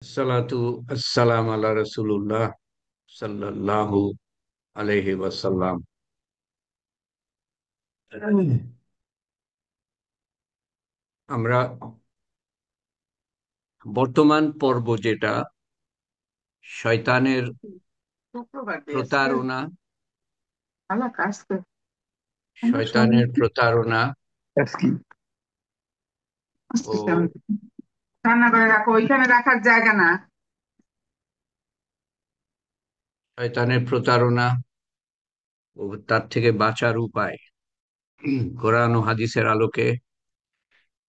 সালাতু আসসালাম আলা রাসূলুল্লাহ সাল্লাল্লাহু আলাইহি ওয়াসাল্লাম। আমরা বর্তমান পর্ব যেটা শয়তানের শুক্রবার আজকে প্রতারণা, ভালো কাজ করে শয়তানের প্রতারণা আজকে ও রান্না করে রাখো, ওইখানে রাখার জায়গা না। শয়তানের প্রতারণা ও তার থেকে বাঁচার উপায় কোরআন ও হাদিসের আলোকে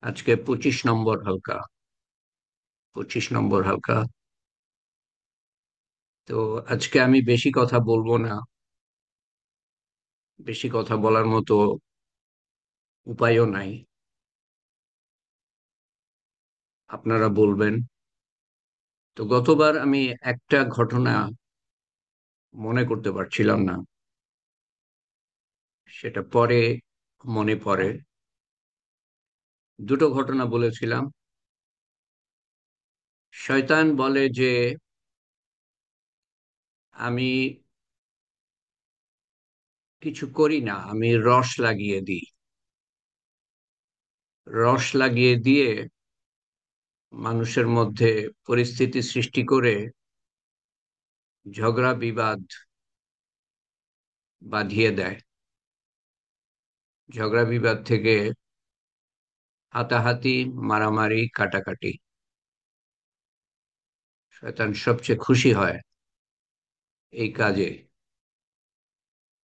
আজকে 25 নম্বর হালকা। তো আজকে আমি বেশি কথা বলবো না, বেশি কথা বলার মতো উপায়ও নাই। আপনারা বলবেন। তো গতবার আমি একটা ঘটনা মনে করতে পারছিলাম না, সেটা পরে মনে পড়ে। দুটো ঘটনা বলেছিলাম। শয়তান বলে যে আমি কিছু করি না, আমি রস লাগিয়ে দিই। রস লাগিয়ে দিয়ে মানুষের মধ্যে পরিস্থিতি সৃষ্টি করে ঝগড়া বিবাদ বাঁধিয়ে দেয়। ঝগড়া বিবাদ থেকে হাতাহাতি, মারামারি, কাটাকাটি। শয়তান সবচেয়ে খুশি হয় এই কাজে।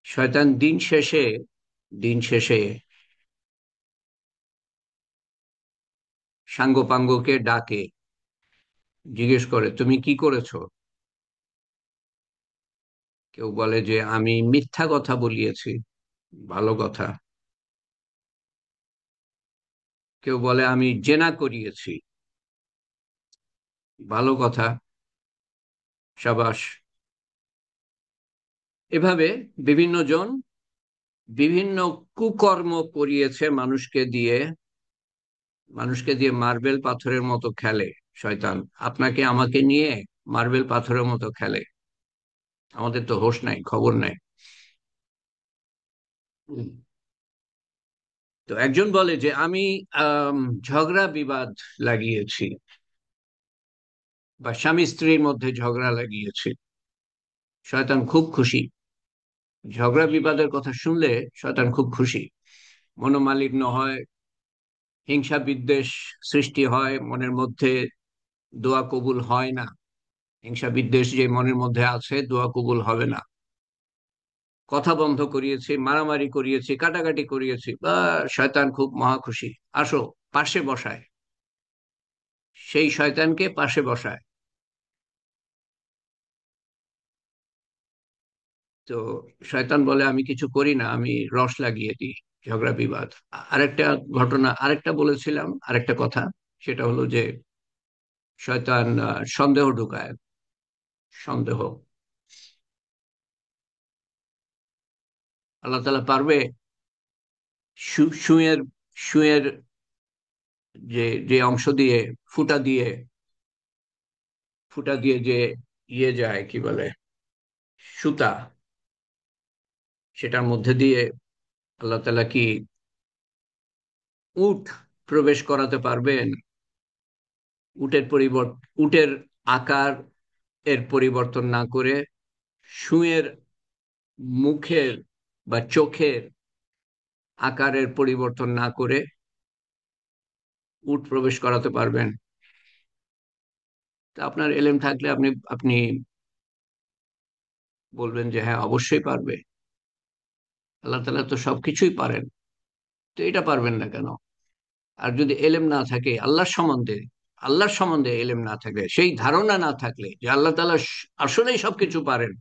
শয়তান দিন শেষে সাঙ্গপাঙ্গকে ডাকে, জিজ্ঞেস করে তুমি কি করেছো। কেউ বলে যে আমি মিথ্যা কথা বলিয়েছি, ভালো কথা। কেউ বলে আমি জেনা করিয়েছি, ভালো কথা, সাবাস। এভাবে বিভিন্ন জন বিভিন্ন কুকর্ম করিয়েছে মানুষকে দিয়ে মার্বেল পাথরের মতো খেলে। শয়তান আপনাকে আমাকে নিয়ে মার্বেল পাথরের মতো খেলে। আমাদের তো হোশ নাই, খবর নাই। উম, তো একজন বলে যে আমি আম, ঝগড়া বিবাদ লাগিয়েছি, বা স্বামী স্ত্রীর মধ্যে ঝগড়া লাগিয়েছি। শয়তান খুব খুশি। ঝগড়া বিবাদের কথা শুনলে শয়তান খুব খুশি, মনোমালিন্য হয়, হিংসা বিদ্বেষ সৃষ্টি হয় মনের মধ্যে, দোয়া কবুল হয় না। হিংসা বিদ্বেষ যে মনের মধ্যে আছে, দোয়া কবুল হবে না। কথা বন্ধ করিয়েছি, মারামারি করিয়েছি, কাটাকাটি করিয়েছি, বা শয়তান খুব মহা খুশি। আসো, পাশে বসায়, সেই শয়তানকে পাশে বসায়। তো শয়তান বলে আমি কিছু করি না, আমি রস লাগিয়ে দিই ঝগড়া বিবাদ। আরেকটা ঘটনা, আরেকটা বলেছিলাম, আরেকটা কথা, সেটা হলো যে শয়তান সন্দেহ ঢুকায়। সন্দেহ, আল্লাহ তাআলা পারবে সুয়ের সুয়ের যে যে অংশ দিয়ে, ফুটা দিয়ে, ফুটা দিয়ে যে ইয়ে যায়, কি বলে, সুতা, সেটার মধ্যে দিয়ে আল্লাহ তাআলা কি উট প্রবেশ করাতে পারবেন? উটের আকার এর পরিবর্তন না করে, সুঁয়ের মুখের বা চোখের আকারের পরিবর্তন না করে উট প্রবেশ করাতে পারবেন? তা আপনার এলেম থাকলে আপনি আপনি বলবেন যে হ্যাঁ, অবশ্যই পারবে। আল্লাহ তাআলা তো সবকিছুই পারেন, তো এটা পারবেন না কেন? আর যদি এলেম না থাকে আল্লাহর সম্বন্ধে এলেম না থাকলে, সেই ধারণা না থাকলে যে আল্লাহ তাআলা আসলেই সবকিছু পারেন,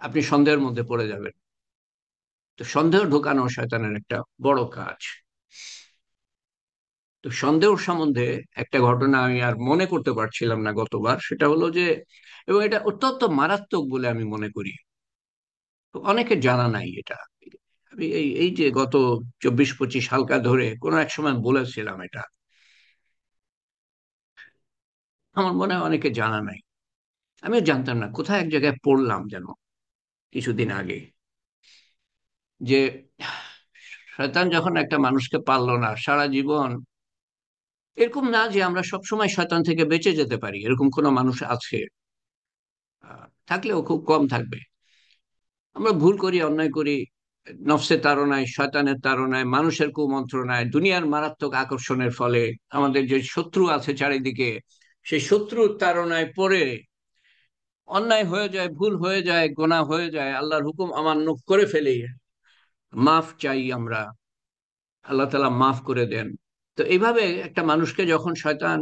আপনি সন্দেহের মধ্যে পড়ে যাবেন। তো সন্দেহ ঢোকানো শয়তানের একটা বড় কাজ। তো সন্দেহ সম্বন্ধে একটা ঘটনা আমি আর মনে করতে পারছিলাম না গতবার, সেটা হলো যে, এবং এটা অত্যন্ত মারাত্মক বলে আমি মনে করি। তো অনেকে জানা নাই এটা। আমি এই এই যে গত 24-25 হালকা ধরে কোনো এক সময় বলেছিলাম এটা। আমার মনে হয় অনেকে জানা নাই। আমিও জানতাম না, কোথায় এক জায়গায় পড়লাম যেন কিছুদিন আগে, যে শয়তান যখন একটা মানুষকে পারলো না সারা জীবন, এরকম না যে আমরা সব সময় শয়তান থেকে বেঁচে যেতে পারি, এরকম কোনো মানুষ আছে, থাকলেও খুব কম থাকবে। আমরা ভুল করি, অন্যায় করি, নফসের তাড়নায়, শয়তানের তাড়নায়, মানুষের কুমন্ত্রণায়, দুনিয়ার মারাত্মক আকর্ষণের ফলে, আমাদের যে শত্রু আছে চারিদিকে, সেই শত্রুর তাড়নায় পড়ে অন্যায় হয়ে যায়, ভুল হয়ে যায়, গোনাহ হয়ে যায়, আল্লাহর হুকুম অমান্য করে ফেলি। মাফ চাই আমরা, আল্লাহ তাআলা মাফ করে দেন। তো এইভাবে একটা মানুষকে যখন শয়তান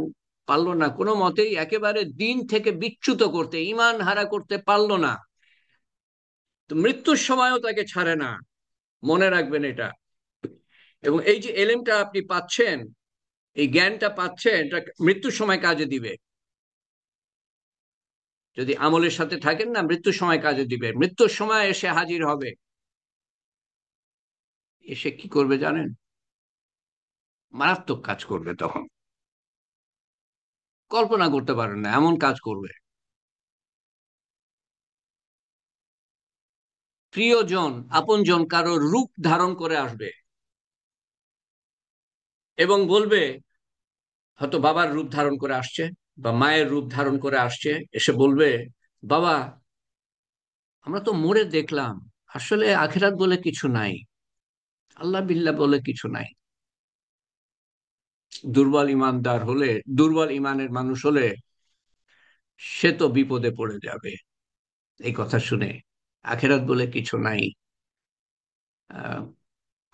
পারলো না কোনো মতেই একেবারে দিন থেকে বিচ্যুত করতে, ঈমান হারা করতে পারলো না, তো মৃত্যুর সময়ও তাকে ছাড়ে না। মনে রাখবেন এটা। এবং এই যে এলেমটা আপনি পাচ্ছেন, এই জ্ঞানটা পাচ্ছেন, এটা মৃত্যুর সময় কাজে দিবে। যদি আমলের সাথে থাকেন না, মৃত্যুর সময় কাজে দিবে। মৃত্যুর সময় এসে হাজির হবে, এসে কি করবে জানেন? মারাত্মক কাজ করবে তখন, কল্পনা করতে পারেন না এমন কাজ করবে। প্রিয়জন, আপনজন কারো রূপ ধারণ করে আসবে এবং বলবে, হয়তো বাবার রূপ ধারণ করে আসছে বা মায়ের রূপ ধারণ করে আসছে, এসে বলবে, বাবা, আমরা তো মরে দেখলাম, আসলে আখিরাত বলে কিছু নাই, আল্লাহ বিল্লাহ বলে কিছু নাই। দুর্বল ইমানদার হলে, দুর্বল ইমানের মানুষ হলে সে তো বিপদে পড়ে যাবে এই কথা শুনে। আখিরাত বলে কিছু নাই, আহ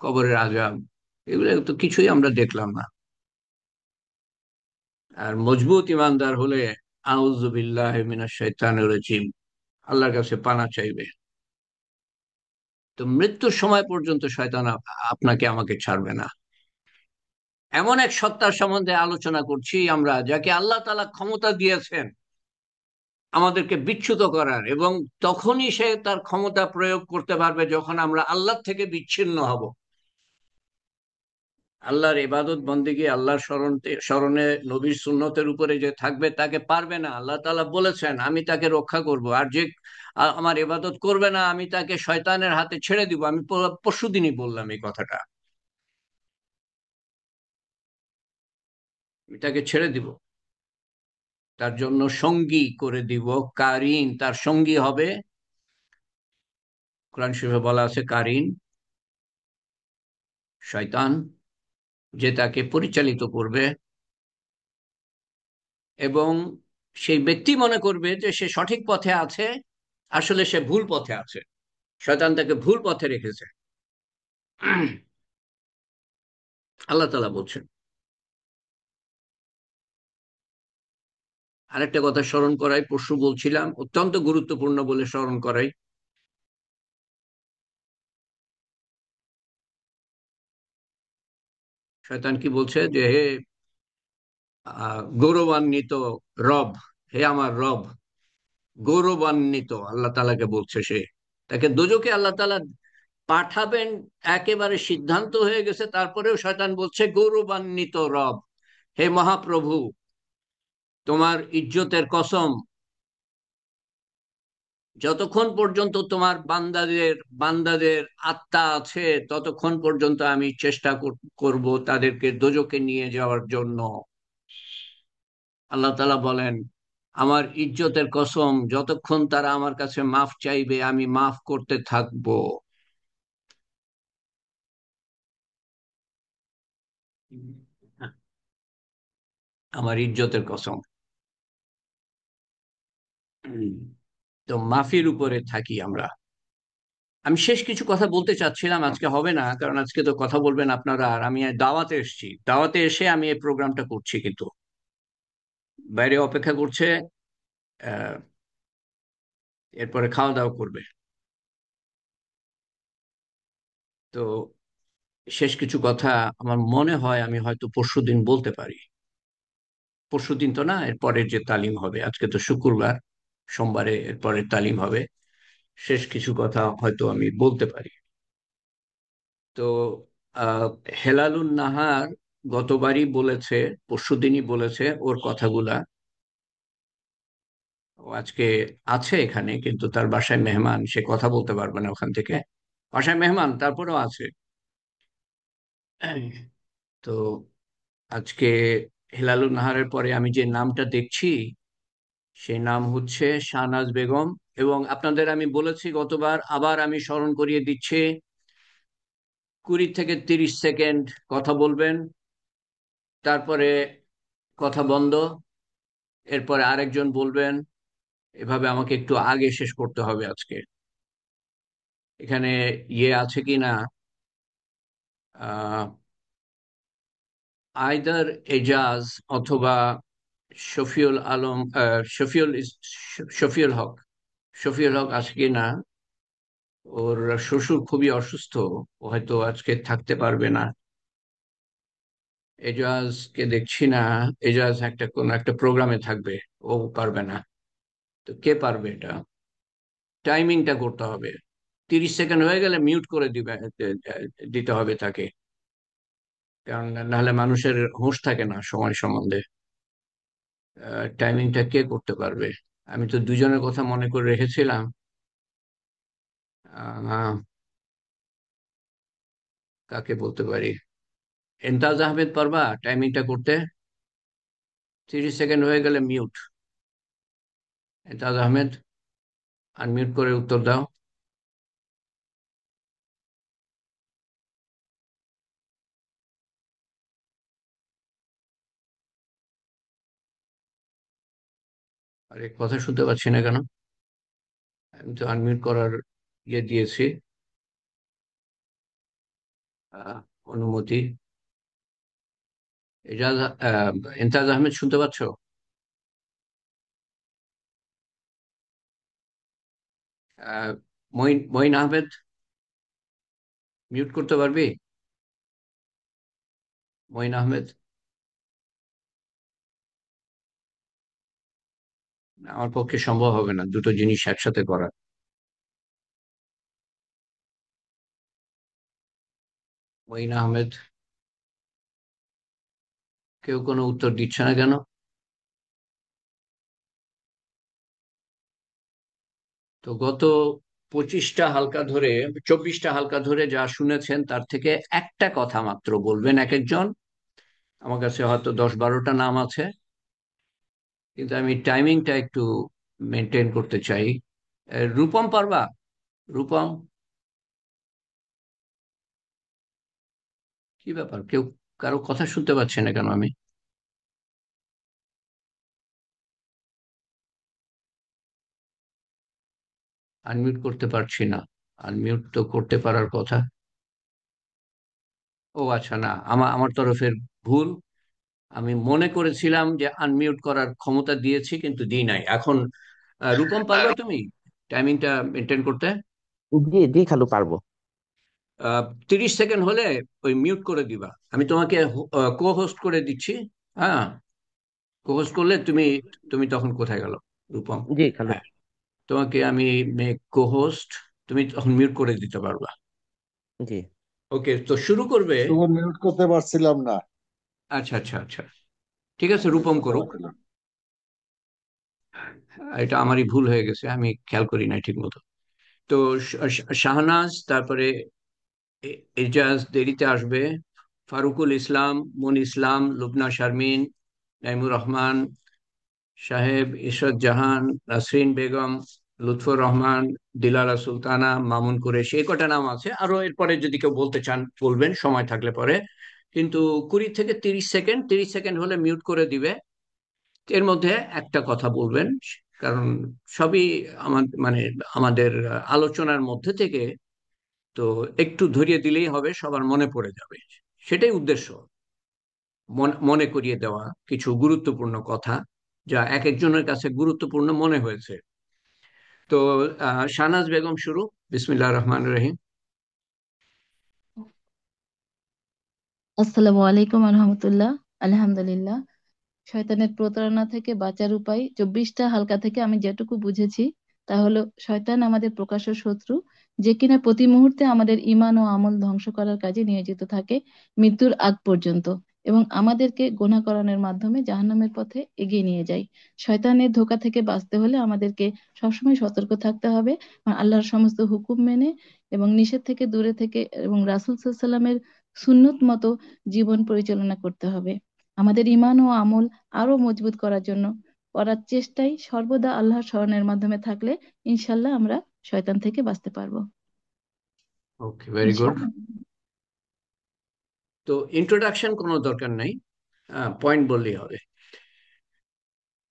কবরের আযাব, এগুলো তো কিছুই আমরা দেখলাম না। আর মজবুত ইমানদার হলে আউযু বিল্লাহি মিনাশ শাইতানির রাজিম, আল্লাহর কাছে পানা চাইবে। তো মৃত্যুর সময় পর্যন্ত শয়তান আপনাকে আমাকে ছাড়বে না। এমন এক সত্তার সম্বন্ধে আলোচনা করছি আমরা, যাকে আল্লাহ তাআলা ক্ষমতা দিয়েছেন আমাদেরকে বিচ্যুত করার, এবং তখনই সে তার ক্ষমতা প্রয়োগ করতে পারবে যখন আমরা আল্লাহ থেকে বিচ্ছিন্ন হব। আল্লাহর ইবাদত বন্দেগী, আল্লাহর স্মরণে, নবীর সুন্নতের উপরে যে থাকবে তাকে পারবে না। আল্লাহ তাআলা বলেছেন আমি তাকে রক্ষা করব, আর যে আমার ইবাদত করবে না আমি তাকে শয়তানের হাতে ছেড়ে দিব। আমি পরশুদিনই বললাম এই কথাটা, আমি তাকে ছেড়ে দিব, তার জন্য সঙ্গী করে দিব, কারিন, তার সঙ্গী হবে। কোরআন শরীফে বলা আছে কারিন, শয়তান, যে তাকে পরিচালিত করবে, এবং সেই ব্যক্তি মনে করবে যে সে সঠিক পথে আছে, আসলে সে ভুল পথে আছে। শয়তান তাকে ভুল পথে রেখেছে। আল্লাহ তাআলা বলছেন। আরেকটা কথা স্মরণ করাই, পরশু বলছিলাম, অত্যন্ত গুরুত্বপূর্ণ বলে স্মরণ করাই। শয়তান কি বলছে, যে হে গৌরবান্বিত রব, হে আমার রব, গৌরবান্বিত আল্লাহ তাআলাকে বলছে সে, তাকে দোজখে আল্লাহ তাআলা পাঠাবেন একেবারে সিদ্ধান্ত হয়ে গেছে, তারপরেও শয়তান বলছে গৌরবান্বিত রব, হে মহাপ্রভু, তোমার ইজ্জতের কসম, যতক্ষণ পর্যন্ত তোমার বান্দাদের বান্দাদের আত্মা আছে ততক্ষণ পর্যন্ত আমি চেষ্টা করব তাদেরকে দোজখে নিয়ে যাওয়ার জন্য। আল্লাহ তাআলা বলেন, আমার ইজ্জতের কসম, যতক্ষণ তারা আমার কাছে মাফ চাইবে আমি মাফ করতে থাকবো। আমার ইজ্জতের কসম। উম, তো মাফির উপরে থাকি আমরা। আমি শেষ কিছু কথা বলতে চাচ্ছিলাম, আজকে হবে না, কারণ আজকে তো কথা বলবেন আপনারা, আর আমি দাওয়াতে এসেছি, দাওয়াতে এসে আমি এই প্রোগ্রামটা করছি, কিন্তু বাইরে অপেক্ষা করছে, আহ এরপরে খাওয়া দাওয়া করবে। তো শেষ কিছু কথা আমার মনে হয় আমি হয়তো পরশুদিন বলতে পারি। পরশুদিন তো না, এর পরের যে তালিম হবে, আজকে তো শুক্রবার, সোমবারে এর পরের তালিম হবে, শেষ কিছু কথা হয়তো আমি বলতে পারি। তো আহ হেলালুন নাহার গতবারই বলেছে, পরশুদিনই বলেছে ওর কথাগুলা, ও আজকে আছে এখানে, কিন্তু তার বাসায় মেহমান, সে কথা বলতে পারবে না ওখান থেকে। বাসায় মেহমান তারপরেও আছে। তো আজকে হেলালুন নাহারের পরে আমি যে নামটা দেখছি, সেই নাম হচ্ছে শাহনাজ বেগম। এবং আপনাদের আমি বলেছি গতবার, আবার আমি স্মরণ করিয়ে দিচ্ছি, 20 থেকে 30 সেকেন্ড কথা বলবেন, তারপরে কথা বন্ধ, এরপরে আরেকজন বলবেন। এভাবে আমাকে একটু আগে শেষ করতে হবে আজকে। এখানে ইয়ে আছে কি না, আইদার এজাজ অথবা শফিউল আলম, শফিউল হক। শফিউল হক আছে কি না? ওর শ্বশুর খুবই অসুস্থ, ও হয়তো আজকে থাকতে পারবে না। এজাজকে দেখছি না। এজাজ কোন একটা প্রোগ্রামে থাকবে, ও পারবে না। তো কে পারবে এটা? টাইমিংটা করতে হবে। 30 সেকেন্ড হয়ে গেলে মিউট করে দিতে হবে তাকে। কারণ নাহলে মানুষের হুঁশ থাকে না সময় সম্বন্ধে। টাইমিংটা কে করতে পারবে? আমি তো দুজনের কথা মনে করে রেখেছিলাম। আহ, কাকে বলতে পারি? এন্তাজ আহমেদ, পারবা টাইমিংটা করতে? 30 সেকেন্ড হয়ে গেলে মিউট। এন্তাজ আহমেদ, আনমিউট করে উত্তর দাও। আরে কথা শুনতে পাচ্ছি না কেন? আমি তো আনমিউট করার ইয়ে দিয়েছি, আহ, অনুমতি। এজাজ, ইমতাজ আহমেদ শুনতে পাচ্ছ? আহ, মঈন মঈন আহমেদ, মিউট করতে পারবি? মঈন আহমেদ। আমার পক্ষে সম্ভব হবে না দুটো জিনিস একসাথে করা। মঈন আহমেদ, কেউ কোনো উত্তর দিচ্ছে না কেন? তো গত 25টা হালকা ধরে, 24টা হালকা ধরে যা শুনেছেন তার থেকে একটা কথা মাত্র বলবেন এক একজন। আমার কাছে হয়তো 10-12টা নাম আছে, কিন্তু আমি টাইমিংটা একটু মেনটেন করতে চাই। রূপম, পারবা? রূপম, কি ব্যাপার, কেউ কারো কথা শুনতে পাচ্ছে না কেন আমি? আনমিউট করতে পারছি না। আনমিউট তো করতে পারার কথা। ও আচ্ছা, না, আমার আমার তরফের ভুল। আমি মনে করেছিলাম যে আনমিউট করার ক্ষমতা দিয়েছি, কিন্তু দিই নাই এখন। রূপম, পারবা তুমি টাইমিংটা মেনটেন করতে? জি জি খালু, পারবো। 30 সেকেন্ড হলে ওই মিউট করে দিবা। আমি তোমাকে কো হোস্ট করে দিচ্ছি। হ্যাঁ, কো হোস্ট করলে তুমি, তুমি তখন কোথায় গেল রূপম? জি খালু। হ্যাঁ, তোমাকে আমি মেক কো হোস্ট, তুমি তখন মিউট করে দিতে পারবা। জি। ওকে, তো শুরু করবে। তখন মিউট করতে পারছিলাম না। আচ্ছা আচ্ছা আচ্ছা, ঠিক আছে, আনমিউট রূপম করতে করুক। পারছিলাম। এটা আমারই ভুল হয়ে গেছে, আমি খেয়াল করি নাই ঠিক মতো। তো শাহনাজ, তারপরে এজাজ দেরিতে আসবে, ফারুকুল ইসলাম, মুন ইসলাম, লুবনা শারমিন, নাইমুর রহমান সাহেব, ইশরাত জাহান, নাসরিন বেগম, লুৎফর রহমান, দিলারা সুলতানা, মামুন কুরেশি, এই কটা নাম আছে। আরো এরপরে যদি কেউ বলতে চান বলবেন সময় থাকলে পরে। কিন্তু 20 থেকে 30 সেকেন্ড, 30 সেকেন্ড হলে মিউট করে দিবে। এর মধ্যে একটা কথা বলবেন, কারণ সবই মানে আমাদের আলোচনার মধ্যে থেকে। তো একটু ধরিয়ে দিলেই হবে, সবার মনে পড়ে যাবে, সেটাই উদ্দেশ্য। মনে করিয়ে দেওয়া কিছু গুরুত্বপূর্ণ কথা, যা এক একজনের কাছে গুরুত্বপূর্ণ মনে হয়েছে। তো শাহনাজ বেগম শুরু। বিসমিল্লাহ রহমান রহিম। আসসালামু আলাইকুম রহমতুল্লাহ। আলহামদুলিল্লাহ। শয়তানের প্রতারণা থেকে বাঁচার উপায় 24টা হালকা থেকে আমি যেটুকু বুঝেছি তা হলো, শয়তান আমাদের প্রকাশ্য শত্রু, যে কিনা প্রতি মুহূর্তে আমাদের ঈমান ও আমল ধ্বংস করার কাজে নিয়োজিত থাকে মৃত্যুর আগ পর্যন্ত। এবং আমাদেরকে গুনাহ করানোর মাধ্যমে জাহান্নামের পথে এগিয়ে নিয়ে যায়। শয়তানের ধোঁকা থেকে বাঁচতে হলে আমাদেরকে সবসময় সতর্ক থাকতে হবে, আর আল্লাহর সমস্ত হুকুম মেনে এবং নিষেধ থেকে দূরে থেকে এবং রাসূল সাল্লাল্লাহু আলাইহি সাল্লামের সুন্নত মতো জীবন পরিচালনা করতে হবে। আমাদের ঈমান ও আমল আরো মজবুত করার জন্য করার চেষ্টাই সর্বদা আল্লাহর স্মরণের মাধ্যমে থাকলে ইনশাল্লাহ আমরা শয়তান থেকে বাঁচতে পারবো ওকে, ভেরি গুড। ইনশাল্লাহ। তো ইন্ট্রোডাকশন কোনো দরকার নাই, পয়েন্ট বললেই হবে।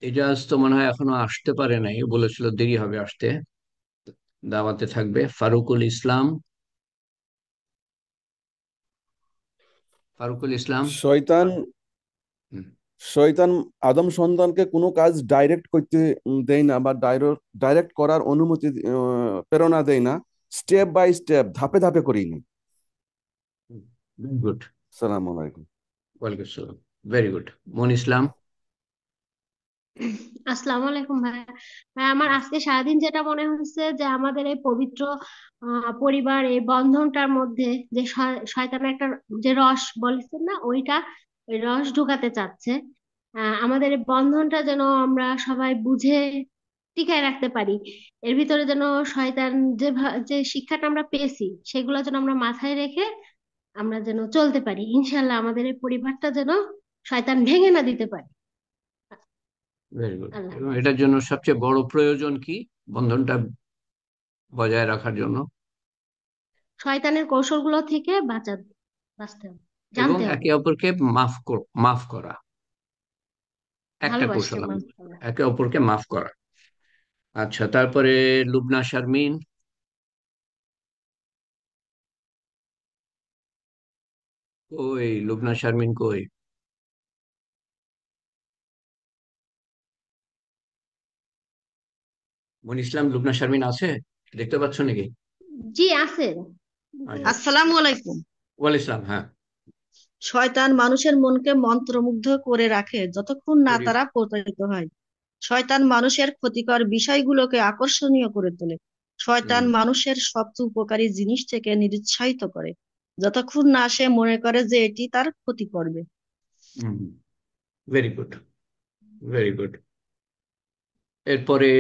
এজাজ তো মনে হয় এখনো আসতে পারে নাই, ও বলেছিল দেরি হবে আসতে। দাওয়াতে থাকবে ফারুকুল ইসলাম। ফারুকুল ইসলাম। শয়তান হুম, শয়তান আদম সন্তানকে কোনো কাজ ডাইরেক্ট করতে দেয় না, বা ডাইরেক্ট করার অনুমতি প্রেরণা দেয় না। স্টেপ বাই স্টেপ, ধাপে ধাপে করিনি। গুড। সালাম আলাইকুম। ওয়ালাইকুম আসসালাম। Very good. মন ইসলাম। আসসালামু আলাইকুম ভাই। ভাই, আমার আজকে সারাদিন যেটা মনে হচ্ছে যে আমাদের এই পবিত্র পরিবার, এই বন্ধনটার মধ্যে যে শয়তানের একটা যে রস বলেছেন না, ওই রস ঢুকাতে চাচ্ছে। আমাদের এই বন্ধনটা যেন আমরা সবাই বুঝে টিকায় রাখতে পারি। এর ভিতরে যেন শয়তান যে শিক্ষাটা আমরা পেয়েছি সেগুলো যেন আমরা মাথায় রেখে আমরা যেন চলতে পারি। ইনশাল্লাহ আমাদের এই পরিবারটা যেন শয়তান ভেঙে না দিতে পারে। Very good. আল্লাহ এবং হাফেজ। এটার জন্য সবচেয়ে বড় প্রয়োজন কি, বন্ধনটা বজায় রাখার জন্য? শয়তানের কৌশলগুলো থেকে বাঁচতে হবে, এবং জানতে হবে। একে অপরকে মাফ করা, একটা ভালোবাসতে কৌশল মানতে হবে। একে অপরকে মাফ করা। আচ্ছা, তারপরে লুবনা শারমিন। কই লুবনা শারমিন কই? মন ইসলাম, লুবনা শারমিন আছে? দেখতে পাচ্ছ নাকি? জি আছে, কিন্তু আচ্ছা। আসসালামু আলাইকুম। ওয়াল ইসলাম, হ্যাঁ। শয়তান মানুষের মনকে মন্ত্রমুগ্ধ করে রাখে যতক্ষণ না Very- তারা প্রতারিত হয়। শয়তান মানুষের ক্ষতিকর বিষয়গুলোকে আকর্ষণীয় করে তোলে। শয়তান হুম, মানুষের সবচেয়ে উপকারী জিনিস থেকে নিরুৎসাহিত করে যতক্ষণ না সে মনে করে যে এটি তার ক্ষতি করবে। হুম, ভেরি গুড, ভেরি গুড। এরপরে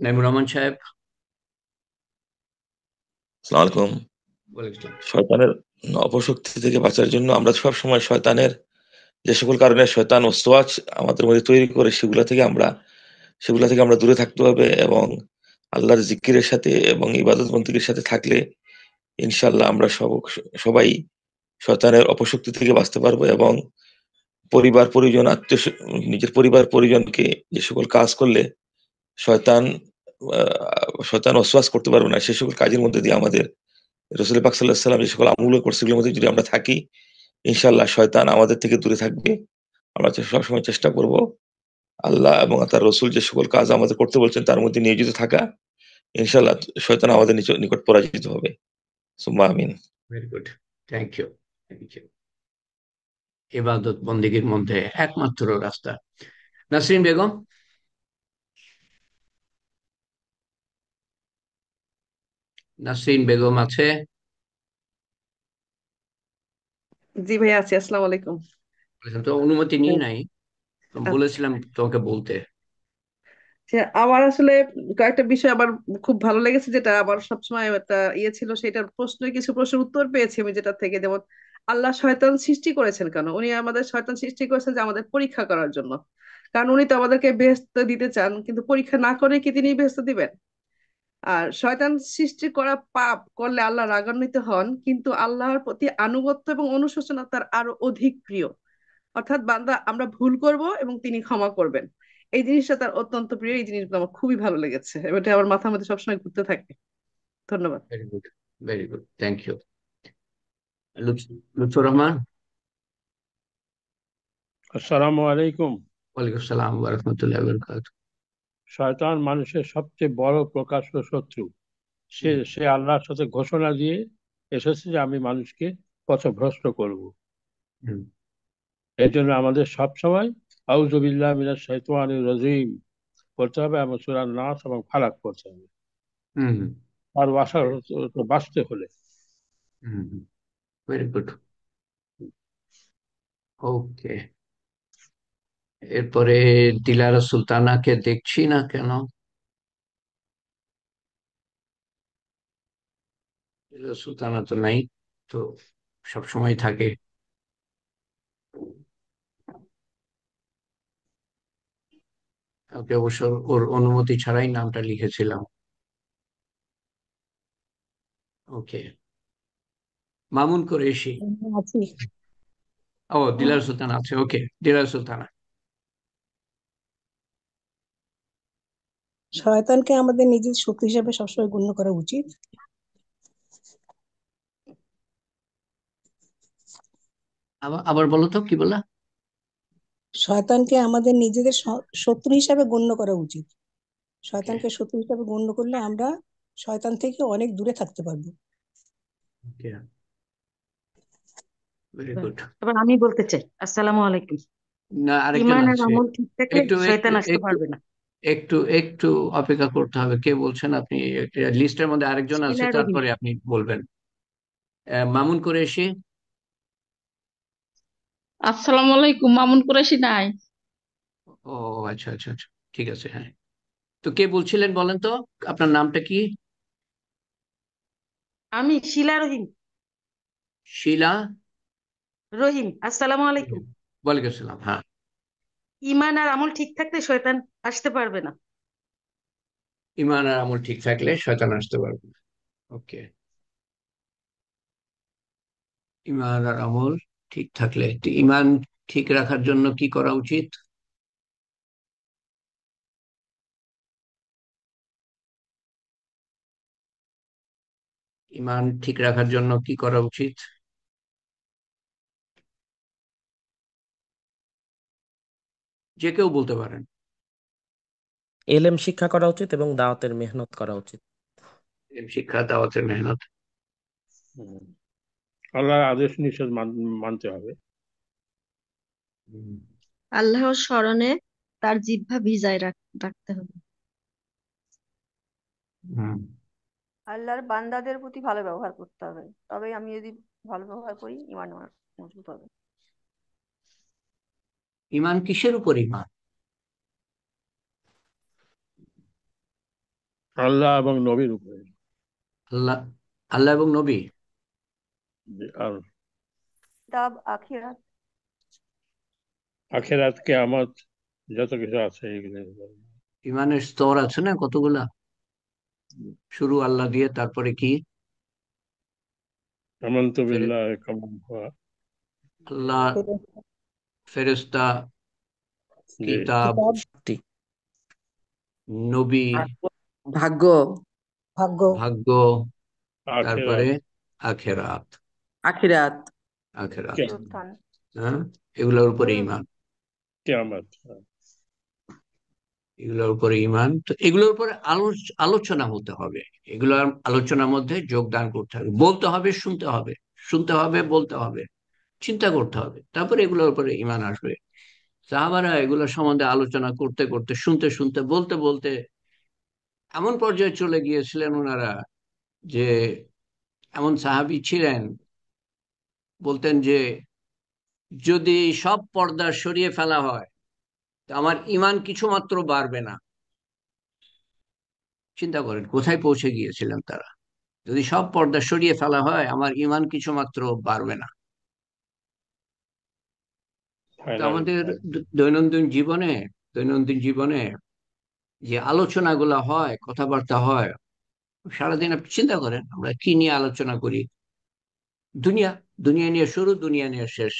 নাইমুর রহমান সাহেব। আসসালামু আলাইকুম। ওয়াল ইসলাম। শয়তানের অপশক্তি থেকে বাঁচার জন্য আমরা সব সময় শয়তানের যে সকল কারণে শয়তান ওয়াসওয়াস আমাদের মধ্যে তৈরি করে সেগুলা থেকে আমরা দূরে থাকতে হবে, এবং আল্লাহর জিকিরের সাথে এবং ইবাদত বন্দেগীর সাথে থাকলে ইনশাআল্লাহ আমরা সবাই শয়তানের অপশক্তি থেকে বাঁচতে পারবো, এবং পরিবার পরিজন নিজের পরিবার পরিজনকে যে সকল কাজ করলে শয়তান শয়তান ওয়াসওয়াস করতে পারবে না, সে সকল কাজের মধ্যে দিয়ে আমাদের রাসূল পাক সাল্লাল্লাহু আলাইহি ওয়াসাল্লাম যে সকল আমলগুলো করছে সেগুলোর মধ্যে যদি আমরা থাকি, ইনশাআল্লাহ শয়তান আমাদের থেকে দূরে থাকবে। আমরা সবসময় চেষ্টা করব আল্লাহ এবং তার রসুল যে সকল কাজ আমাদের করতে বলছেন তার মধ্যে নিয়োজিত থাকা। ইনশাআল্লাহ শয়তান আমাদের নিকট পরাজিত হবে। সুম্মা আমিন। Very good. Thank you, thank you. ইবাদত বন্দেগীর মধ্যে একমাত্র রাস্তা। নাসরিন বেগম। নাসরিন বেগম আছে? জি ভাইয়া আছি। আসসালামু আলাইকুম। বলেছিলাম তো, অনুমতি নিয়ে হ্যাঁ, নাই তো, আচ্ছা। বলেছিলাম তোমাকে বলতে। আমার আসলে কয়েকটা বিষয় আমার খুব ভালো লেগেছে, যেটা আমার সবসময় একটা ইয়ে ছিল, সেটার কিছু প্রশ্নের উত্তর পেয়েছি আমি, যেটা থেকে যেমন আল্লাহ শয়তান সৃষ্টি করেছেন কেন? উনি আমাদের শয়তান সৃষ্টি করেছেন যে আমাদের পরীক্ষা করার জন্য। কারণ উনি তো আমাদেরকে বেহেশত দিতে চান, কিন্তু পরীক্ষা না করে কি তিনি বেহেশত দিবেন? আর শয়তান সৃষ্টি করা পাপ করলে আল্লাহ রাগান্বিত হন, কিন্তু আল্লাহর প্রতি আনুগত্য এবং অনুশোচনা তার আরো অধিক প্রিয়। অর্থাৎ বান্দা আমরা ভুল করব এবং তিনি ক্ষমা করবেন, এই জিনিসটা তার অত্যন্ত প্রিয়। এই জিনিসগুলো আমার খুবই ভালো লেগেছে, এটা আমার মাথার মধ্যে সবসময় ঘুরতে থাকে। ধন্যবাদ। Very good, very good, thank you. Lutfar Rahman. আসসালামু আলাইকুম। ওয়ালাইকুম আসসালাম ওয়া রাহমাতুল্লাহি ওয়া বারাকাতুহু। শয়তান মানুষের সবচেয়ে বড় প্রকাশ্য শত্রু। সে আল্লাহর সাথে ঘোষণা দিয়ে এসেছে যে আমি মানুষকে পথভ্রষ্ট করব। হুম, এর জন্য আমাদের সবসময় আউযু বিল্লাহি মিনাশ শাইতানির রাজিম পড়তে হবে, এবং সূরা নাস এবং ফালাক পড়তে হবে হুম, আর বাঁচতে হলে। Very good. ওকে, এরপরে দিলারা সুলতানাকে দেখছি না কেন? দিলারা সুলতানা তো নাই, তো সব সময় থাকে। ওকে, অবশ্য ওর অনুমতি ছাড়াই নামটা লিখেছিলাম। ওকে, মামুন কুরেশি। আছি। ও, দিলারা সুলতানা আছে। ওকে, দিলারা সুলতানা। শয়তানকে আমাদের নিজের শক্তি হিসেবে সবসময় গণ্য করা উচিত। আবার আবার বলো তো, কি বললা? শয়তানকে আমাদের নিজেদের শত্রু হিসাবে গণ্য করা উচিত। ওকে, শয়তানকে শত্রু হিসাবে গণ্য করলে আমরা শয়তান থেকে অনেক দূরে থাকতে পারবো। ওকে, ভেরি গুড। এবার আমি বলতে চাই, আসসালামু আলাইকুম। না, আরেকজন ইমান আর আছে। আমল ঠিক থাকলে একটু একটু শয়তান আসতে একটু পারবে না। একটু একটু অপেক্ষা করতে হবে। কে বলছেন আপনি? লিস্টের মধ্যে আরেকজন আছে, শিলা রহিম। তারপরে আপনি বলবেন। মামুন কুরেশি। আসসালামু আলাইকুম, মামুন কুরাইশি নাই। ও, আচ্ছা আচ্ছা আচ্ছা, ঠিক আছে, হ্যাঁ। তো কে বলছিলেন বলেন তো, আপনার নামটা কি? আমি শিলা রহিম। শিলা রহিম, আসসালামু আলাইকুম। ওয়ালাইকুম আসসালাম, হ্যাঁ। ইমান আর আমল ঠিক থাকলে শয়তান আসতে পারবে না। ইমান আর আমল ঠিক থাকলে শয়তান আসতে পারবে না। ওকে, ইমান আর আমল ঠিক থাকলে, তো ইমান ঠিক রাখার জন্য কি করা উচিত? ইমান ঠিক রাখার জন্য কি করা উচিত? যে কেউ বলতে পারেন। এলেম শিক্ষা করা উচিত এবং দাওয়াতের মেহনত করা উচিত। শিক্ষা, দাওয়াতের মেহনত। আল্লাহর আদেশ নিষেধ মানতে হবে। আল্লাহর স্মরণে তার জিহ্বা ভিজায় রাখতে হবে। হুম। আল্লাহর বান্দাদের প্রতি ভালো ব্যবহার করতে হবে, তবেই আমি যদি ভালো ব্যবহার করি ইমান আমার মজবুত হবে। ইমান কিসের উপর ইমান? আল্লাহ এবং নবীর উপরে। আল্লাহ, আল্লাহ এবং নবী। আর কিতাব, আখিরাত। আখিরাত, কিয়ামত, যত কিছু আছে এগুলো। ইমানের স্তর আছে না কতগুলা? শুরু আল্লাহ দিয়ে, তারপরে কি? আমানতু বিল্লাহি কামান হুয়া। আল্লাহ, ফেরেশতা, জি। কিতাব, ঠিক। নবী, ভাগ্য। ভাগ্য। ভাগ্য, তারপরে আখিরাত, আখেরাত। আখিরাত। আখেরাত, পুনরুত্থান। হ্যাঁ, এগুলোর উপরে ইমান। কিয়ামত। এগুলোর উপরে ইমান। তো এগুলোর উপরে আলোচনা হতে হবে। এগুলোর আলোচনার মধ্যে যোগদান করতে হবে, বলতে হবে, শুনতে হবে, শুনতে হবে, বলতে হবে, চিন্তা করতে হবে, তারপরে এগুলোর উপরে ইমান আসবে। সাহাবারা এগুলো সম্বন্ধে আলোচনা করতে করতে, শুনতে শুনতে, বলতে বলতে এমন পর্যায়ে চলে গিয়েছিলেন ওনারা যে এমন সাহাবী ছিলেন, বলতেন যে যদি সব পর্দা সরিয়ে ফেলা হয় তো আমার ইমান কিছু মাত্র বাড়বে না। চিন্তা করেন কোথায় পৌঁছে গিয়েছিলেন তারা। যদি সব পর্দা সরিয়ে ফেলা হয় আমার ইমান কিছু মাত্র বাড়বে না। তো আমাদের দৈনন্দিন জীবনে, দৈনন্দিন জীবনে যে আলোচনাগুলো হয়, কথাবার্তা হয়, সারাদিন আপনি চিন্তা করেন আমরা কি নিয়ে আলোচনা করি। দুনিয়া, দুনিয়া নিয়ে শুরু, দুনিয়া নিয়ে শেষ।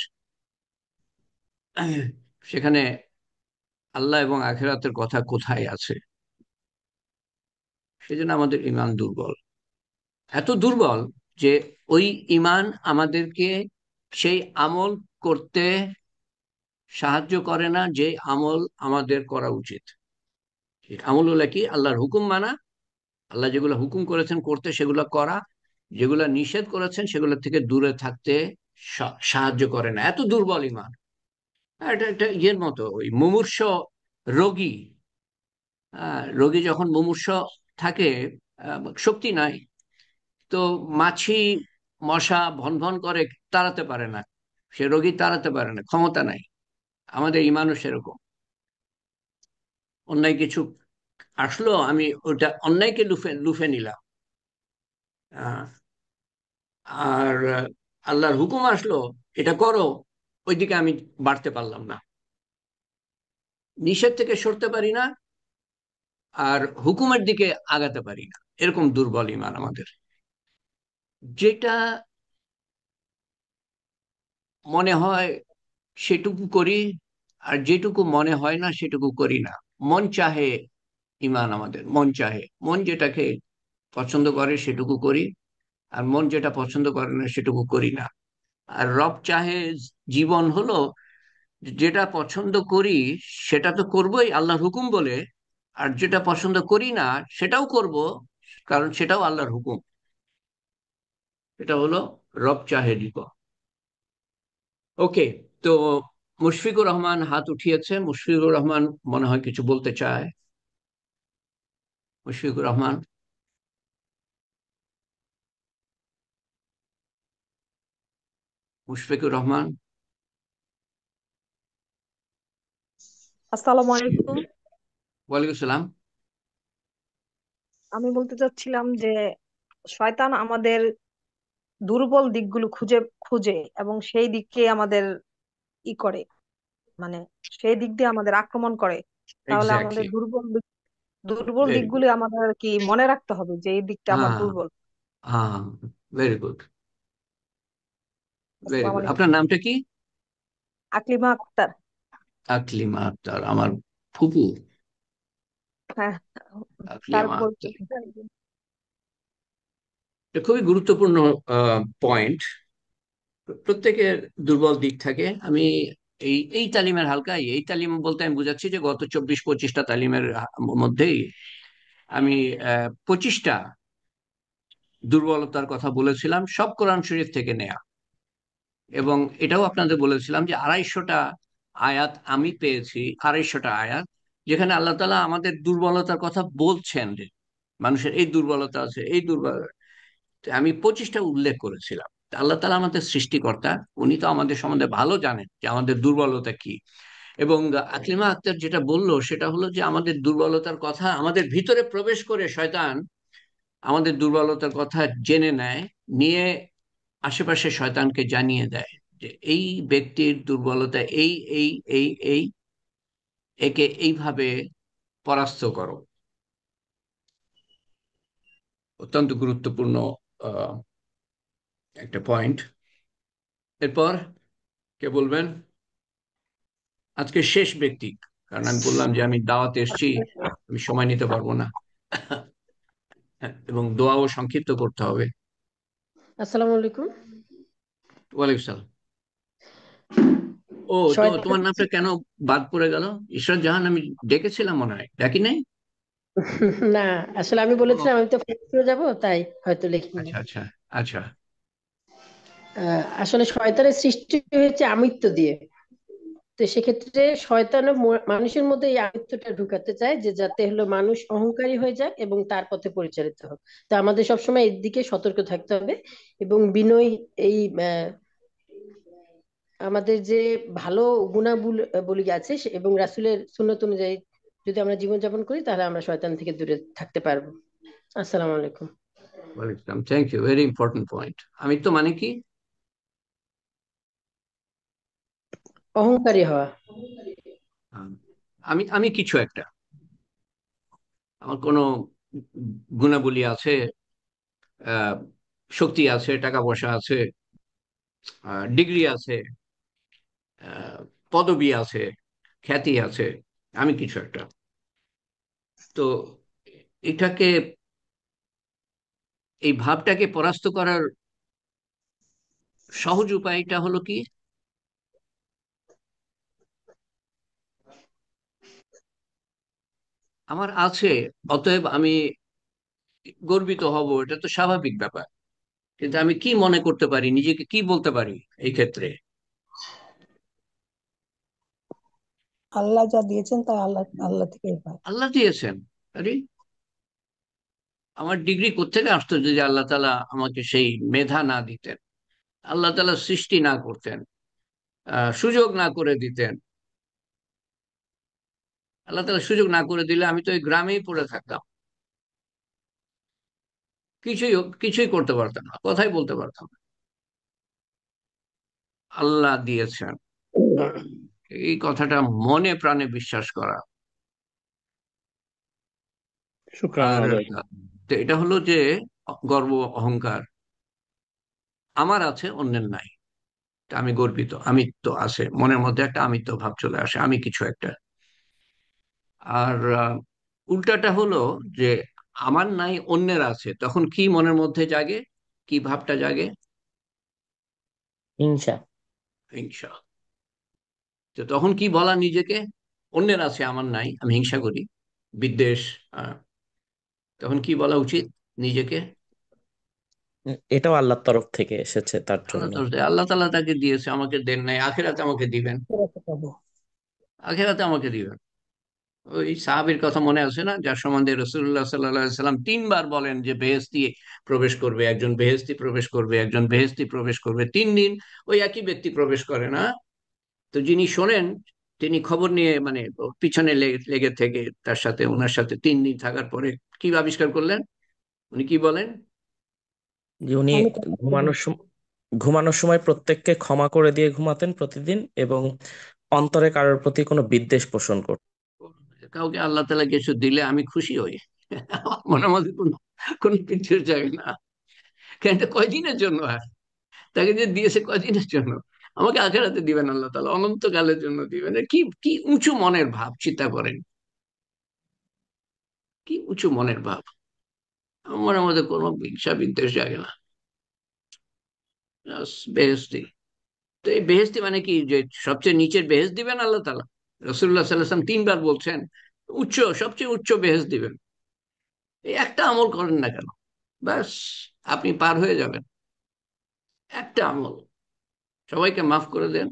সেখানে আল্লাহ এবং আখিরাতের কথা কোথায় আছে? সেজন্য আমাদের ইমান দুর্বল, এত দুর্বল যে ওই ইমান আমাদেরকে সেই আমল করতে সাহায্য করে না যে আমল আমাদের করা উচিত। সেই আমল হলো কি? আল্লাহর হুকুম মানা, আল্লাহ যেগুলো হুকুম করেছেন করতে সেগুলো করা, যেগুলো নিষেধ করেছেন সেগুলো থেকে দূরে থাকতে সাহায্য করে না। এত দুর্বল ইমান। এটা একটা ইয়ের মতো, ওই মুমূর্ষ রোগী, রোগী যখন মুমূর্ষ থাকে, শক্তি নাই, তো মাছি মশা ভন ভন করে, তাড়াতে পারে না, সে রোগী তাড়াতে পারে না, ক্ষমতা নাই। আমাদের ইমানও সেরকম। অন্যায় কিছু আসলো, আমি ওটা অন্যায়কে লুফে লুফে নিলাম। আহ, আর আল্লাহর হুকুম আসলো এটা করো, ওইদিকে আমি বাড়তে পারলাম না। নিষেধ থেকে সরতে পারি না, আর হুকুমের দিকে আগাতে পারি না। এরকম দুর্বল ইমান আমাদের। যেটা মনে হয় সেটুকু করি, আর যেটুকু মনে হয় না সেটুকু করি না। মন চাহে ইমান আমাদের, মন চাহে। মন যেটাকে পছন্দ করে সেটুকু করি, আর মন যেটা পছন্দ করে না সেটুকু করি না। আর রব চাহে জীবন হলো যেটা পছন্দ করি সেটা তো করবোই আল্লাহর হুকুম বলে, আর যেটা পছন্দ করি না সেটাও করব, কারণ সেটাও আল্লাহর হুকুম। এটা হলো রব চাহে জীবন। ওকে, তো মুশফিকুর রহমান হাত উঠিয়েছে। মুশফিকুর রহমান মনে হয় কিছু বলতে চায়। মুশফিকুর রহমান। মুশফিকুর রহমান। আসসালামু আলাইকুম। ওয়ালাইকুম সালাম। আমি বলতে চাচ্ছিলাম যে শয়তান আমাদের দুর্বল দিকগুলো খুঁজে খুঁজে এবং সেই দিককে আমাদের করে, মানে সেই দিক দিয়ে আমাদের আক্রমণ করে। তাহলে আমাদের এক্স্যাক্টলি। দুর্বল ভেরি গুড। দিকগুলো আমাদের আর কি মনে রাখতে হবে যে এই দিকটা আমার হ্যাঁ, দুর্বল। হ্যাঁ, ভেরি গুড, ভেরি আসসালামু গুড। আলাইকুম। আপনার নামটা কি? আকলিমা আক্তার। আকলিমা আক্তার, আমার ফুপু। হ্যাঁ, তার আকলিমা আক্তার। পরিচয়। এটা খুবই গুরুত্বপূর্ণ পয়েন্ট। প্রত্যেকের দুর্বল দিক থাকে। আমি এই এই তালিমের এই তালিম বলতে আমি বুঝাচ্ছি যে গত 24-25টা তালিমের মধ্যেই আমি 25টা দুর্বলতার কথা বলেছিলাম, সব কোরআন শরীফ থেকে নেয়া। এবং এটাও আপনাদের বলেছিলাম যে 250টা আয়াত আমি পেয়েছি, 250টা আয়াত যেখানে আল্লাহ তাআলা আমাদের দুর্বলতার কথা বলছেন, যে মানুষের এই দুর্বলতা আছে, এই দুর্বল। আমি 25টা উল্লেখ করেছিলাম। তা আল্লাহ তাআলা আমাদের সৃষ্টিকর্তা, উনি তো আমাদের সম্বন্ধে ভালো জানেন যে আমাদের দুর্বলতা কি। এবং আকলিমা আক্তার যেটা বললো সেটা হলো যে আমাদের দুর্বলতার কথা আমাদের ভিতরে প্রবেশ করে শয়তান আমাদের দুর্বলতার কথা জেনে নেয়, নিয়ে আশেপাশে শয়তানকে জানিয়ে দেয় যে এই ব্যক্তির দুর্বলতা এই এই এই এই, একে এইভাবে পরাস্ত করো। অত্যন্ত গুরুত্বপূর্ণ আহ, একটা পয়েন্ট। এরপর কে বলবেন? আজকে শেষ ব্যক্তি, কারণ আমি বললাম যে আমি দাওয়াতে এসেছি, আমি সময় নিতে পারবো না। এবং দোয়াও সংক্ষিপ্ত করতে হবে। আসসালামু আলাইকুম। ওয়ালাইকুম সালাম। ও, তো শয়তান তোমার নামটা কেন বাদ পড়ে গেল? ঈশ্বর জাহান, আমি ডেকেছিলাম মনে হয়, ডাকি নাই? না, আসলে আমি ও, বলেছিলাম আমি তো ফেসবুকে যাব, তাই হয়তো লিখিনি। আচ্ছা, আচ্ছা, আচ্ছা। আসলে শয়তানের সৃষ্টি হয়েছে আমিত্ব দিয়ে। তো সেক্ষেত্রে শয়তান মানুষের মধ্যে এই আমিত্বটা ঢুকাতে চায় যে যাতে হলো মানুষ অহংকারী হয়ে যাক এবং তার পথে পরিচালিত হোক। তো আমাদের সবসময় এর দিকে সতর্ক থাকতে হবে এবং বিনয় এই আমাদের যে ভালো গুণাবলী আছে এবং রাসূলের সুন্নত অনুযায়ী যদি আমরা জীবনযাপন করি তাহলে আমরা শয়তান থেকে দূরে থাকতে পারবো। আসসালামু আলাইকুম। Welcome, thank you, very important point. আমি তো মানে কি? অহংকারী হওয়া। আহ, আমি আমি কিছু একটা, আমার কোনো গুণাবলী আছে, আহ, শক্তি আছে, টাকা পয়সা আছে, ডিগ্রি আছে, আহ, পদবি আছে, খ্যাতি আছে, আমি কিছু একটা। তো এটাকে, এই ভাবটাকে পরাস্ত করার সহজ উপায়টা হলো কি? আমার আছে, অতএব আমি গর্বিত হব, এটা তো স্বাভাবিক ব্যাপার। কিন্তু আমি কি মনে করতে পারি, নিজেকে কি বলতে পারি এই ক্ষেত্রে? আল্লাহ যা দিয়েছেন তা আল্লাহ আল্লাহ থেকেই পায়। আল্লাহ দিয়েছেন। আরে, আমার ডিগ্রি কোত্থেকে আসতো যদি আল্লাহ তালা আমাকে সেই মেধা না দিতেন, আল্লাহ তালা সৃষ্টি না করতেন? সুযোগ না করে দিতেন, আল্লাহ তাআলা সুযোগ না করে দিলে আমি তো এই গ্রামেই পড়ে থাকতাম, কিছুই কিছুই করতে পারতাম না, কথাই বলতে পারতাম না। আল্লাহ দিয়েছেন, এই কথাটা মনে প্রাণে বিশ্বাস করা। শুকরান আর আদায়। তো এটা হলো যে গর্ব, অহংকার আমার আছে, অন্যের নাই, তা আমি গর্বিত, আমিত্ব আছে মনের মধ্যে, একটা আমিত্ব ভাব চলে আসে, আমি কিছু একটা। আর উল্টাটা হলো যে আমার নাই, অন্যের আছে, তখন কি মনের মধ্যে জাগে, কি ভাবটা জাগে? হিংসা। হিংসা। তো তখন কি বলা নিজেকে? অন্যের আছে আমার নাই, আমি হিংসা করি, বিদ্বেষ। আহ, তখন কি বলা উচিত নিজেকে? এটাও আল্লাহর তরফ থেকে এসেছে তার আল্লাহ জন্য। আল্লাহ তাআলা তাকে দিয়েছে, আমাকে দেন নাই, আখেরাতে আমাকে দিবেন, আখেরাতে আমাকে দিবেন। ওই সাহাবীর কথা মনে আছে না, যার সম্বন্ধে রাসূলুল্লাহ সাল্লাল্লাহু আলাইহি সাল্লাম তিনবার বলেন যে বেহেশতি প্রবেশ করবে, একজন বেহেশতি প্রবেশ করবে, একজন বেহেশতি প্রবেশ করবে। 3 দিন ওই একই ব্যক্তি প্রবেশ করে না। তো যিনি শোনেন, তিনি খবর নিয়ে মানে পিছনে লেগে থেকে তার সাথে, ওনার সাথে 3 দিন থাকার পরে কি আবিষ্কার করলেন? উনি কি বলেন? যে উনি আমি ঘুমানোর সময় ঘুমানোর সময় প্রত্যেককে ক্ষমা করে দিয়ে ঘুমাতেন প্রতিদিন, এবং অন্তরে কারোর প্রতি কোনো বিদ্বেষ পোষণ করতেন। কাউকে আল্লাহ তাআলা কিছু দিলে আমি খুশি হই, আমার মনের মধ্যে কোনো কোনো পিচ্ছের যায় না। কেন, এটা কয়দিনের জন্য? আর তাকে যে দিয়েছে কয়দিনের জন্য, আমাকে আখেরাতে দিবেন আল্লাহ তাআলা, অনন্তকালের জন্য দিবেন। এ কি কি উঁচু মনের ভাব, চিন্তা করেন, কি উঁচু মনের ভাব। আমার মনের মধ্যে কোনো হিংসা বিদ্বেষ জাগে না। বেহেশতি। তো এই বেহেশতি মানে কি, যে সবচেয়ে নিচের বেহেশত দিবেন আল্লাহ তাআলা? রাসূলুল্লাহ সাল্লাল্লাহু আলাইহি ওয়াসাল্লাম 3 বার বলছেন উচ্চ, সবচেয়ে উচ্চ বেহেশত দিবেন। এই একটা আমল করেন না কেন, ব্যাস আপনি পার হয়ে যাবেন। একটা আমল, সবাইকে মাফ করে দেন,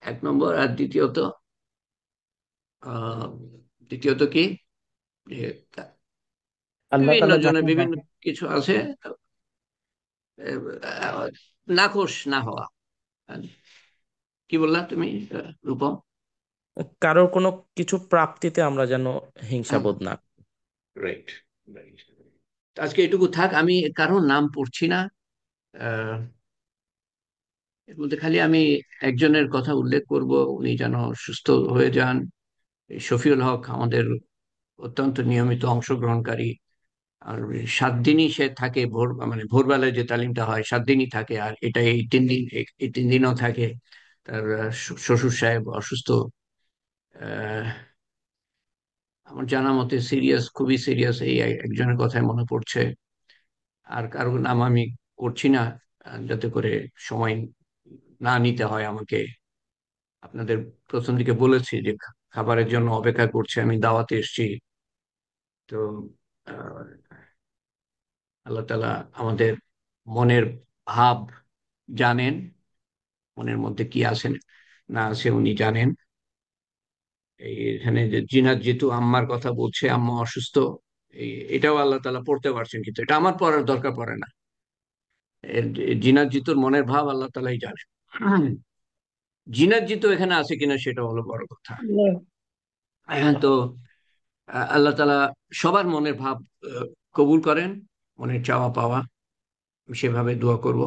1 নম্বর। আর আহ দ্বিতীয়ত কি, যে আল্লাহ বিভিন্ন তাআলা জনের যাকে বিভিন্ন কিছু আছে, আহ, নাখোশ না হওয়া। কি বললা তুমি, রূপম? কারোর কোনো কিছু প্রাপ্তিতে আমরা যেন হিংসা বোধ না করি। Right, right. আজকে এটুকু থাক, আমি কারোর নাম পড়ছি না। আহ, এর মধ্যে খালি আমি একজনের কথা উল্লেখ করব, উনি যেন সুস্থ হয়ে যান। এই শফিউল হক আমাদের অত্যন্ত নিয়মিত অংশগ্রহণকারী। আর 7 দিনই সে থাকে, মানে ভোরবেলায় যে তালিমটা হয় 7 দিনই থাকে, আর এটা এই 3 দিন, এই 3 দিনও থাকে। তার শ্বশুর সাহেব অসুস্থ, আহ, আমার জানা মতে সিরিয়াস, খুবই সিরিয়াস, এই একজনের কথাই মনে পড়ছে। আর কারোর নাম আমি করছি না, যাতে করে সময় না নিতে হয় আমাকে। আপনাদের প্রথম দিকে বলেছি যে খাবারের জন্য অপেক্ষা করছে, আমি দাওয়াতে এসেছি। তো আহ, আল্লাহ তাআলা আমাদের মনের ভাব জানেন, মনের মধ্যে কি আছে না আছে উনি জানেন। এখানে যে জিনাত জিতু আম্মার কথা বলছে, আম্মা অসুস্থ, এটাও আল্লাহ তাআলা পড়তে পারছেন, কিন্তু এটা আমার পড়ার দরকার পড়ে না। জিনাত জিতুর মনের ভাব আল্লাহ তাআলাই জানেন। জিনাত জিতু এখানে আছে কিনা সেটা হলো বড় কথা। হ্যাঁ, তো আল্লাহ তাআলা সবার মনের ভাব কবুল করেন, মনের চাওয়া পাওয়া। আমি সেভাবে দোয়া করব,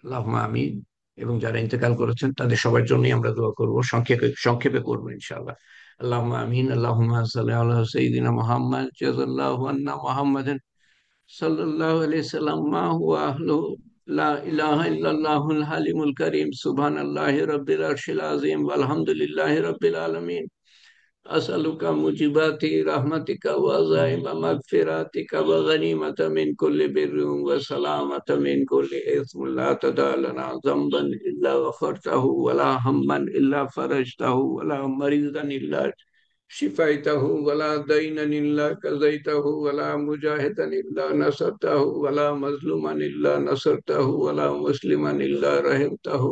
আল্লাহুম্মা আমিন। এবং যারা ইন্তেকাল করেছেন তাদের সবার জন্যই আমরা দোয়া করব, সংক্ষেপে সংক্ষেপে করবো ইনশাআল্লাহ। আল্লাহুম্মা আমিন। আল্লাহুম্মা সাল্লি আলা সাইয়্যিদিনা মুহাম্মদ জাযাল্লাহু আন্না মুহাম্মাদান সাল্লাল্লাহু আলাইহি সাল্লাম মা হুয়া আহলু। লা ইলাহা ইল্লাল্লাহুল হালিমুল কারীম, সুবহানাল্লাহি রাব্বিল আরশিল আযীম, ওয়ালহামদুলিল্লাহি রাব্বিল আলামিন। أسألك موجبات رحمتك وعزائم مغفرتك وغنيمة من كل بر وسلامة من كل إثم، لا تدع لنا ذنبا إلا غفرته، ولا هما إلا فرجته، ولا مريضا إلا شفيته، ولا دينا إلا قضيته، ولا مجاهدا إلا نصرته، ولا مظلوما إلا نصرته، ولا مسلما إلا رحمته،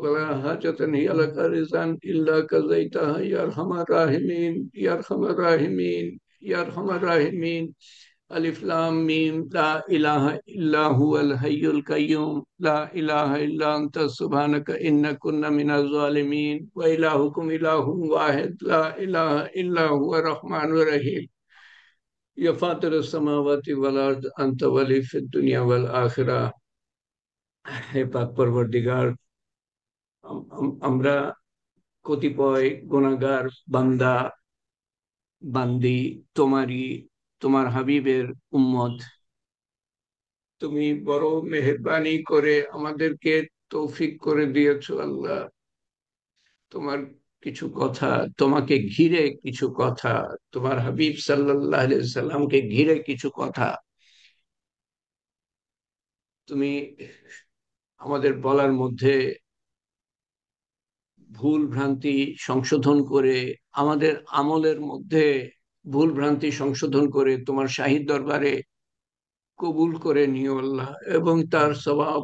ولا حاجة هي لك رزقا إلا قضيتها يا أرحم الراحمين، يا أرحم الراحمين، يا أرحم الراحمين. अलिफ लाम मीम ला इलाहा इल्ला हुवल हय्युल कय्यूम ला इलाहा इल्ला अंता सुब्हानका इन्ना कुन्ना मिनज़ ज़ालिमीन व इलाहुकुम इलाहुन वाहिद ला इलाहा इल्ला हुवा रहमानुर रहीम या फातिरुस समावाति वल अर्द अंता वली फिद दुनिया वल आखिरा। হে পাক পরবর্তীগার, আমরা কতিপয় গুনাহগার বান্দা বান্দি, তোমার হাবিবের উম্মত। তুমি বড় মেহেরবানি করে আমাদেরকে তৌফিক করে দিয়েছো আল্লাহ। তোমার কিছু কথা, তোমাকে ঘিরে কিছু কথা, তোমার হাবিব সাল্লাল্লাহু আলাইহি সাল্লামকে ঘিরে কিছু কথা তুমি আমাদের বলার মধ্যে ভুল ভ্রান্তি সংশোধন করে, আমাদের আমলের মধ্যে ভুল ভ্রান্তি সংশোধন করে তোমার শাহী দরবারে কবুল করে নিও আল্লাহ, এবং তার সওয়াব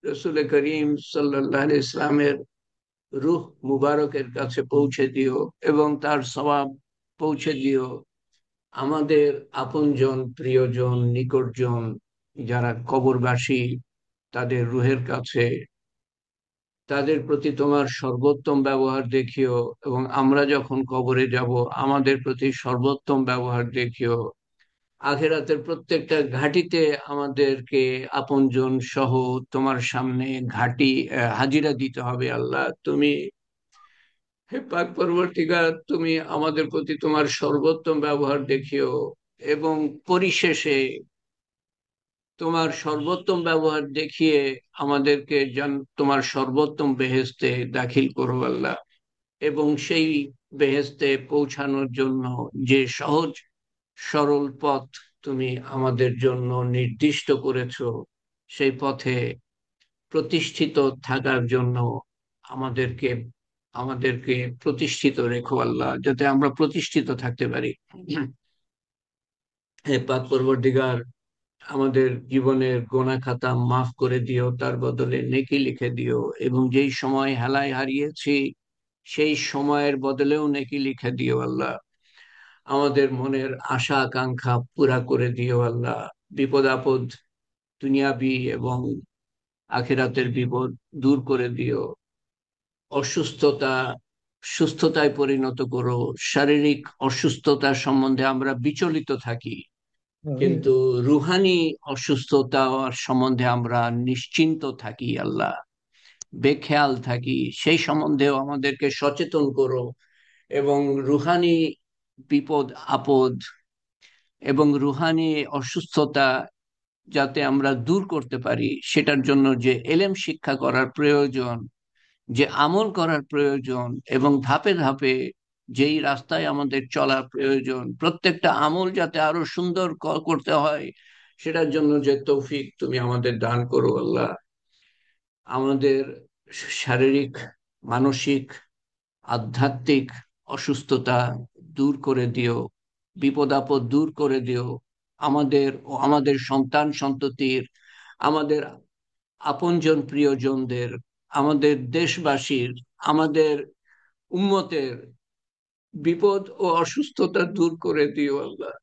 রাসূল করিম সাল্লাল্লাহু আলাইহি ইসলামের রূহ মুবারকের কাছে পৌঁছে দিও এবং তার সওয়াব পৌঁছে দিও। আমাদের আপনজন, প্রিয়জন, নিকটজন যারা কবরবাসী, তাদের রুহের কাছে, তাদের প্রতি তোমার সর্বোত্তম ব্যবহার দেখিও, এবং আমরা যখন কবরে যাব আমাদের প্রতি সর্বোত্তম ব্যবহার দেখিও। আখিরাতের প্রত্যেকটা ঘাটিতে আমাদেরকে আপনজন সহ তোমার সামনে হাজিরা দিতে হবে আল্লাহ। তুমি হে পাক পরবর্তীগার, তুমি আমাদের প্রতি তোমার সর্বোত্তম ব্যবহার দেখিও এবং পরিশেষে তোমার সর্বোত্তম ব্যবহার দেখিয়ে আমাদেরকে তোমার সর্বোত্তম বেহেশতে দাখিল করো আল্লাহ, এবং সেই বেহেশতে পৌঁছানোর জন্য যে সহজ সরল পথ তুমি আমাদের জন্য নির্দিষ্ট করেছো, সেই পথে প্রতিষ্ঠিত থাকার জন্য আমাদেরকে আমাদেরকে প্রতিষ্ঠিত রেখো আল্লাহ, যাতে আমরা প্রতিষ্ঠিত থাকতে পারি। হে পাক পরবর্তীগার, আমাদের জীবনের গোনা খাতা মাফ করে দিও, তার বদলে নেকি লিখে দিও, এবং যেই সময় হেলায় হারিয়েছি সেই সময়ের বদলেও নেকি লিখে দিও আল্লাহ। আমাদের মনের আশা আকাঙ্ক্ষা পুরা করে দিও আল্লাহ। বিপদ আপদ, দুনিয়াবি এবং আখিরাতের বিপদ দূর করে দিও। অসুস্থতা সুস্থতায় পরিণত করো। শারীরিক অসুস্থতার সম্বন্ধে আমরা বিচলিত থাকি, কিন্তু রুহানি অসুস্থতা সম্বন্ধে আমরা নিশ্চিন্ত থাকি আল্লাহ, বেখেয়াল থাকি, সেই সম্বন্ধেও আমাদেরকে সচেতন করো। এবং রুহানি বিপদ আপদ এবং রুহানি অসুস্থতা যাতে আমরা দূর করতে পারি, সেটার জন্য যে এলেম শিক্ষা করার প্রয়োজন, যে আমল করার প্রয়োজন, এবং ধাপে ধাপে যেই রাস্তায় আমাদের চলা প্রয়োজন, প্রত্যেকটা আমল যাতে আরো সুন্দর করতে হয়, সেটার জন্য যে তৌফিক তুমি আমাদের দান করো আল্লাহ। আমাদের শারীরিক, মানসিক, আধ্যাত্মিক অসুস্থতা দূর করে দিও, বিপদ আপদ দূর করে দিও। আমাদের ও আমাদের সন্তান সন্ততির, আমাদের আপনজন প্রিয়জনদের, আমাদের দেশবাসীর, আমাদের উম্মতের বিপদ ও অসুস্থতা দূর করে দিও আল্লাহ।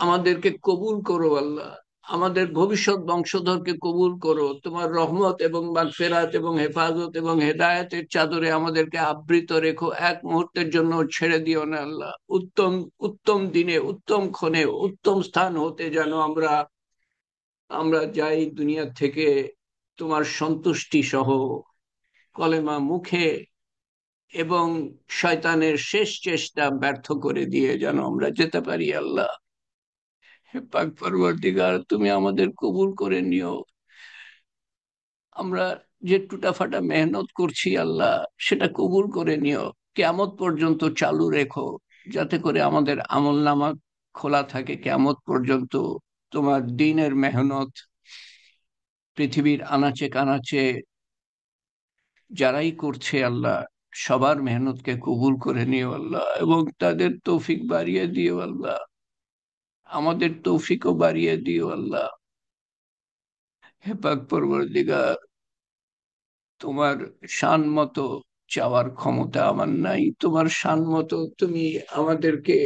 আমাদেরকে কবুল করো আল্লাহ। আমাদের ভবিষ্যৎ বংশধরকে কবুল করো। তোমার রহমত এবং মাগফিরাত এবং হেফাজত এবং হেদায়েতের চাদরে আমাদেরকে আবৃত রেখো। এক মুহূর্তের জন্য ছেড়ে দিও না আল্লাহ। উত্তম উত্তম দিনে, উত্তম ক্ষণে, উত্তম স্থান হতে যেন আমরা যাই দুনিয়া থেকে তোমার সন্তুষ্টি সহ, কলেমা মুখে এবং শয়তানের শেষ চেষ্টা ব্যর্থ করে দিয়ে যেন আমরা যেতে পারি আল্লাহ। হে পাক পরবর্তীগার, তুমি আমাদের কবুল করে নিও। আমরা যে টুটাফাটা মেহনত করছি আল্লাহ, সেটা কবুল করে নিও। কিয়ামত পর্যন্ত চালু রেখো, যাতে করে আমাদের আমলনামা খোলা থাকে কিয়ামত পর্যন্ত। তোমার দ্বীনের মেহনত পৃথিবীর আনাচে কানাচে যারাই করছে আল্লাহ, সবার মেহনতকে কবুল করে নিও আল্লাহ, এবং তাদের তৌফিক বাড়িয়ে দিও আল্লাহ। আমাদের তৌফিকও বাড়িয়ে দিও আল্লাহ। হে পাক পরবর্তীগার, তোমার শান মতো চাওয়ার ক্ষমতা আমার নাই। তোমার শান মতো তুমি আমাদেরকে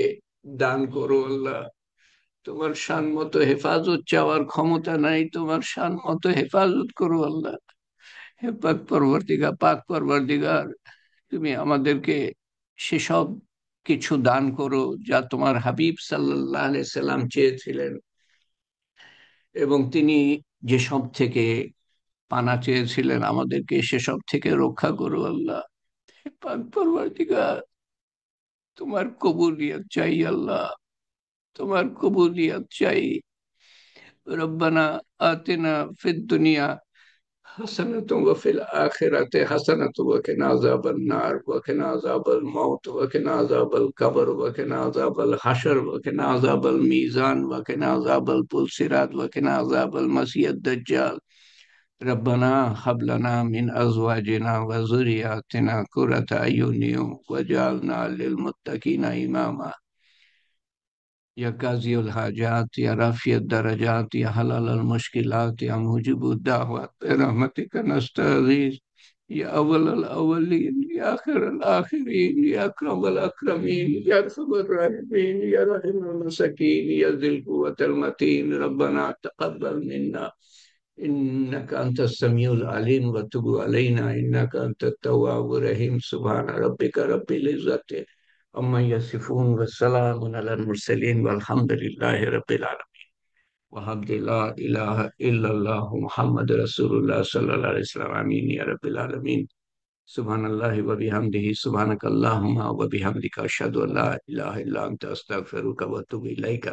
দান করো আল্লাহ। তোমার শান মতো হেফাজত চাওয়ার ক্ষমতা নাই, তোমার শান মতো হেফাজত করো আল্লাহ। হে পাক পরবর্তীগার, তুমি আমাদেরকে সেসব কিছু দান করো যা তোমার হাবিব সাল্লাল্লাহু আলাইহি সাল্লাম চেয়েছিলেন, এবং তিনি যেসব থেকে পানা চেয়েছিলেন আমাদেরকে সেসব থেকে রক্ষা করো আল্লাহ। হে পাক পরবর্তীগার, তোমার কবুলিয়ত চাই আল্লাহ, তোমার কবুলিয়ত চাই। রব্বানা আতিনা ফিদ দুনিয়া হাসানাতুম ওয়া ফিল আখিরাতি হাসানাতুম ওয়া কিনা আযাবান নার ওয়া কিনা আযাবাল মাউত ওয়া কিনা আযাবাল কবর ওয়া কিনা আযাবাল হাশর ওয়া কিনা আযাবাল মিজান ওয়া কিনা আযাবাল পুলসিরাত ওয়া কিনা আযাবাল মাসিয়াদ দাজ্জাল। ربنا هب لنا من أزواجنا وذرياتنا قرة أعين واجعلنا للمتقين إماما يا قاضي الحاجات يا رافع الدرجات يا حلال المشكلات يا موجب الدعوات برحمتك نستغيث يا أول الأولين يا آخر الآخرين يا أكرم الأكرمين يا أرحم الراحمين يا رحم المساكين يا ذي القوة المتين ربنا تقبل منا إنك أنت السميع العليم وتب علينا إنك أنت التواب الرحيم سبحان ربك رب العزة عما يصفون والسلام على المرسلين والحمد لله رب العالمين وحمد لا إله إلا الله محمد رسول الله صلى الله عليه وسلم آمين يا رب العالمين سبحان الله وبحمده سبحانك اللهم وبحمدك أشهد أن لا إله إلا أنت أستغفرك وأتوب إليك